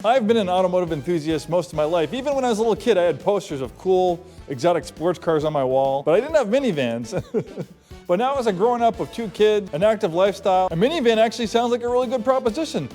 I've been an automotive enthusiast most of my life. Even when I was a little kid, I had posters of cool, exotic sports cars on my wall, but I didn't have minivans. But now as I'm growing up with 2 kids, an active lifestyle, a minivan actually sounds like a really good proposition.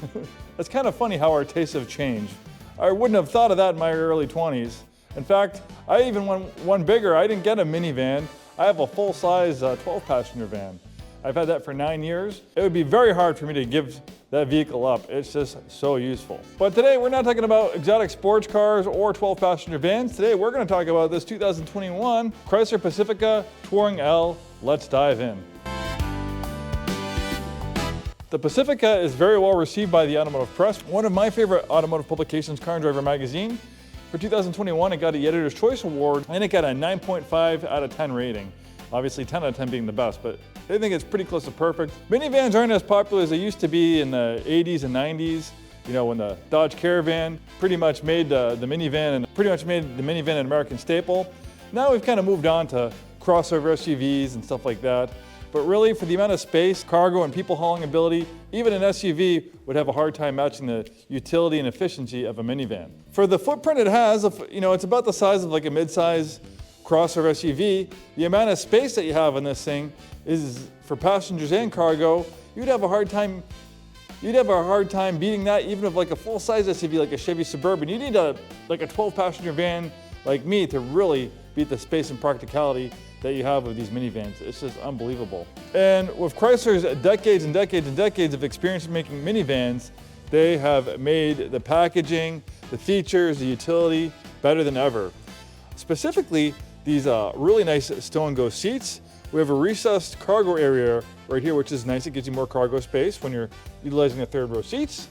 It's kind of funny how our tastes have changed. I wouldn't have thought of that in my early 20s. In fact, I even went one bigger. I didn't get a minivan. I have a full-size 12-passenger van. I've had that for 9 years. It would be very hard for me to give that vehicle up. It's just so useful. But today we're not talking about exotic sports cars or 12-passenger vans. Today we're going to talk about this 2021 Chrysler Pacifica Touring L. Let's dive in. The Pacifica is very well received by the automotive press. One of my favorite automotive publications, Car and Driver magazine. For 2021, it got a Editor's Choice Award and it got a 9.5 out of 10 rating. Obviously 10 out of 10 being the best, but they think it's pretty close to perfect. Minivans aren't as popular as they used to be in the 80s and 90s. You know, when the Dodge Caravan pretty much made the minivan an American staple. Now we've kind of moved on to crossover SUVs and stuff like that. But really, for the amount of space, cargo, and people hauling ability, even an SUV would have a hard time matching the utility and efficiency of a minivan. For the footprint it has, it's about the size of like a mid-size crossover SUV. The amount of space that you have on this thing is, for passengers and cargo, you'd have a hard time beating that even of like a full-size SUV like a Chevy Suburban. You need like a 12-passenger van like me to really beat the space and practicality that you have with these minivans. It's just unbelievable. And with Chrysler's decades and decades and decades of experience in making minivans, they have made the packaging, the features, the utility better than ever. Specifically, these really nice Stow and Go seats. We have a recessed cargo area right here, which is nice. It gives you more cargo space when you're utilizing the third row seats.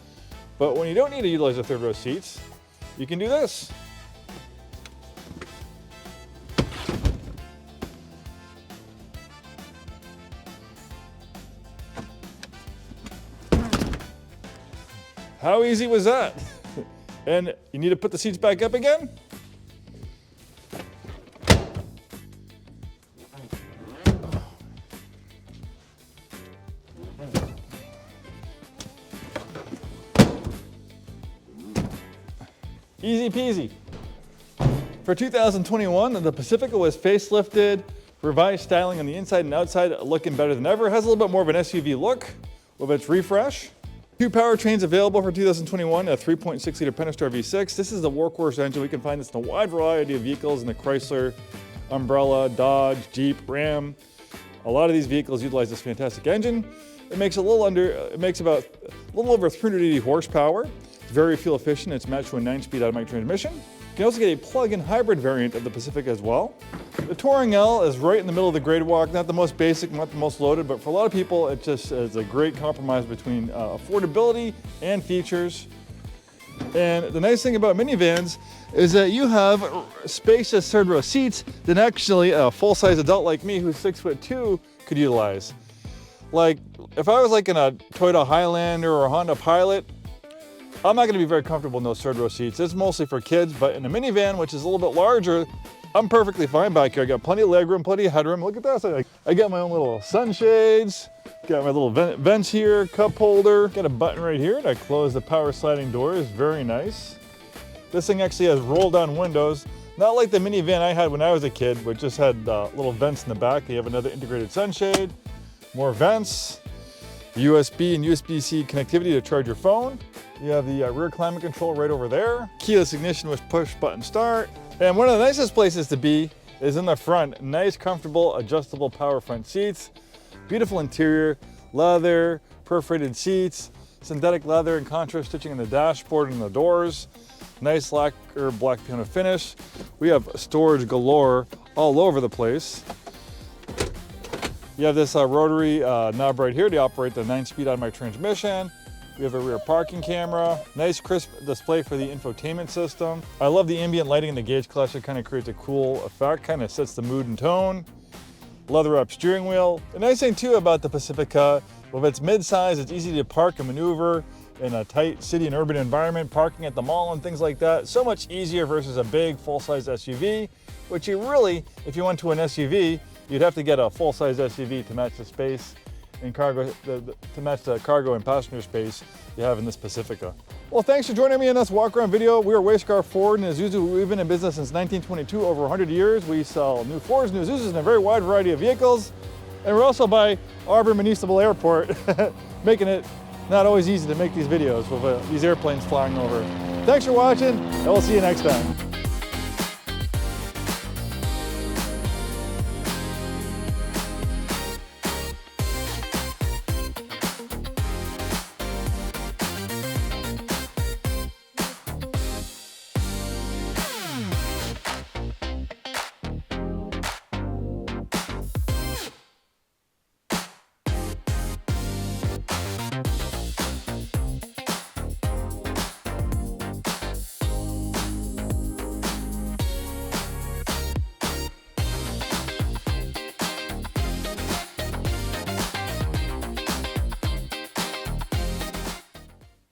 But when you don't need to utilize the third row seats, you can do this. How easy was that? And you need to put the seats back up again? Easy peasy. For 2021, the Pacifica was facelifted, revised styling on the inside and outside, looking better than ever. It has a little bit more of an SUV look with its refresh. 2 powertrains available for 2021, a 3.6-liter Pentastar V6. This is the workhorse engine. We can find this in a wide variety of vehicles in the Chrysler umbrella, Dodge, Jeep, Ram. A lot of these vehicles utilize this fantastic engine. It makes about a little over 380 horsepower. It's very fuel efficient. It's matched to a 9-speed automatic transmission. You can also get a plug-in hybrid variant of the Pacifica as well. The Touring L is right in the middle of the grade walk, not the most basic, not the most loaded, but for a lot of people, it just is a great compromise between affordability and features. And the nice thing about minivans is that you have spacious third row seats that actually a full-size adult like me who's 6'2" could utilize. Like, if I was like in a Toyota Highlander or a Honda Pilot, I'm not going to be very comfortable in those third row seats. It's mostly for kids, but in a minivan, which is a little bit larger, I'm perfectly fine back here. I got plenty of legroom, plenty of headroom. Look at this. I got my own little sunshades, got my little vents here, cup holder, got a button right here to close the power sliding doors. Very nice. This thing actually has roll down windows, not like the minivan I had when I was a kid, which just had little vents in the back. You have another integrated sunshade, more vents, USB and USB-C connectivity to charge your phone. You have the rear climate control right over there. Keyless ignition with push button start. And one of the nicest places to be is in the front. Nice, comfortable, adjustable power front seats. Beautiful interior, leather, perforated seats, synthetic leather and contrast stitching in the dashboard and the doors. Nice lacquer black piano finish. We have storage galore all over the place. You have this rotary knob right here to operate the 9-speed automatic transmission. We have a rear parking camera, nice crisp display for the infotainment system. I love the ambient lighting in the gauge cluster, kind of creates a cool effect, kind of sets the mood and tone. Leather up steering wheel. The nice thing too about the Pacifica, with its mid-size, it's easy to park and maneuver in a tight city and urban environment, parking at the mall and things like that. So much easier versus a big full-size SUV, which you really, if you went to an SUV, you'd have to get a full-size SUV to match the space and cargo, to match the cargo and passenger space you have in this Pacifica. Well, thanks for joining me in this walk-around video. We are Way Scarff Ford and Isuzu. We've been in business since 1922, over 100 years. We sell new Fords, new Isuzus, and a very wide variety of vehicles. And we're also by Auburn Municipal Airport, making it not always easy to make these videos with these airplanes flying over. Thanks for watching, and we'll see you next time.